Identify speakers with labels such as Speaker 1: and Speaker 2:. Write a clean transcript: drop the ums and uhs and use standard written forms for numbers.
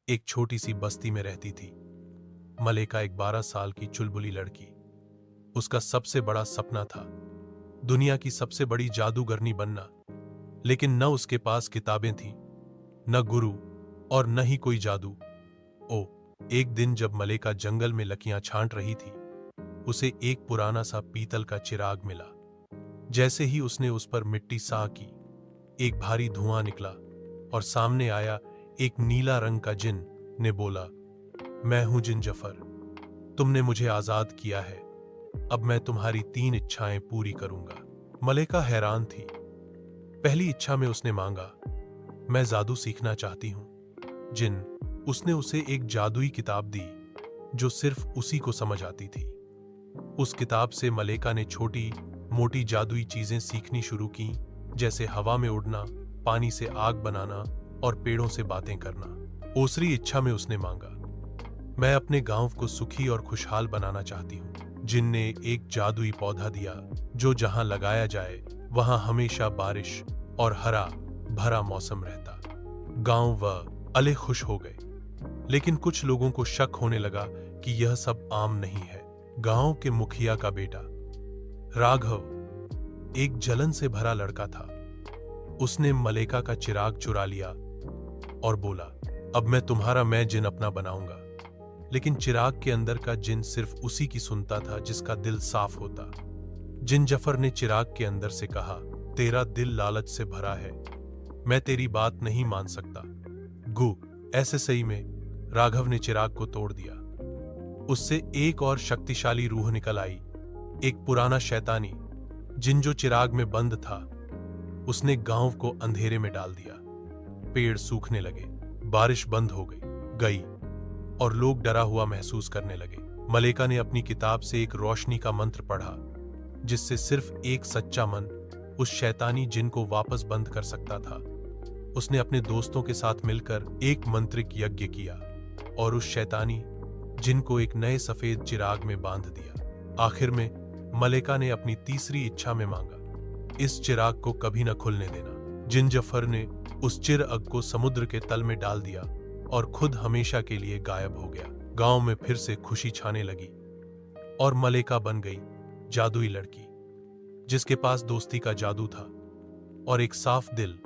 Speaker 1: एक छोटी सी बस्ती में रहती थी मलेका, एक 12 साल की चुलबुली लड़की। उसका सबसे बड़ा सपना था दुनिया की सबसे बड़ी जादूगरनी बनना। लेकिन न उसके पास किताबें थीं, न गुरु और न ही कोई जादू। ओ, एक दिन जब मलेका जंगल में लकियां छांट रही थी, उसे एक पुराना सा पीतल का चिराग मिला। जैसे ही उसने उस पर मिट्टी सा की, एक भारी धुआं निकला और सामने आया एक नीला रंग का जिन ने बोला, मैं हूं जिन जफर, तुमने मुझे आजाद किया है, अब मैं तुम्हारी 3 इच्छाएं पूरी करूंगा। मलेका हैरान थी। पहली इच्छा में उसने मांगा, मैं जादू सीखना चाहती हूं। जिन उसने उसे एक जादुई किताब दी जो सिर्फ उसी को समझ आती थी। उस किताब से मलेका ने छोटी मोटी जादुई चीजें सीखनी शुरू की, जैसे हवा में उड़ना, पानी से आग बनाना और पेड़ों से बातें करना। दूसरी इच्छा में उसने मांगा, मैं अपने गांव को सुखी और खुशहाल बनाना चाहती हूँ। जिन ने एक जादुई पौधा दिया जो जहां लगाया जाए वहां हमेशा बारिश और हरा भरा मौसम रहता। गांव व अले खुश हो गए, लेकिन कुछ लोगों को शक होने लगा कि यह सब आम नहीं है। गांव के मुखिया का बेटा राघव एक जलन से भरा लड़का था। उसने मलेका का चिराग चुरा लिया और बोला, अब मैं जिन अपना बनाऊंगा। लेकिन चिराग के अंदर का जिन सिर्फ उसी की सुनता था जिसका दिल साफ होता। जिन जफर ने चिराग के अंदर से कहा, तेरा दिल लालच से भरा है, मैं तेरी बात नहीं मान सकता। गु ऐसे सही में राघव ने चिराग को तोड़ दिया। उससे एक और शक्तिशाली रूह निकल आई, एक पुराना शैतानी। जिन जो चिराग में बंद था, उसने गांव को अंधेरे में डाल दिया। पेड़ सूखने लगे, बारिश बंद हो गई और लोग डरा हुआ महसूस करने लगे। मलेका ने अपनी किताब से एक रोशनी का मंत्र पढ़ा, जिससे सिर्फ एक सच्चा मन उस शैतानी जिन को वापस बंद कर सकता था। उसने अपने दोस्तों के साथ मिलकर एक मंत्रिक यज्ञ किया और उस शैतानी जिन को एक नए सफेद चिराग में बांध दिया। आखिर में मलेका ने अपनी तीसरी इच्छा में मांगा, इस चिराग को कभी न खुलने देना। जिन जफर ने उस चिराग को समुद्र के तल में डाल दिया और खुद हमेशा के लिए गायब हो गया। गांव में फिर से खुशी छाने लगी और मलेका बन गई जादुई लड़की, जिसके पास दोस्ती का जादू था और एक साफ दिल।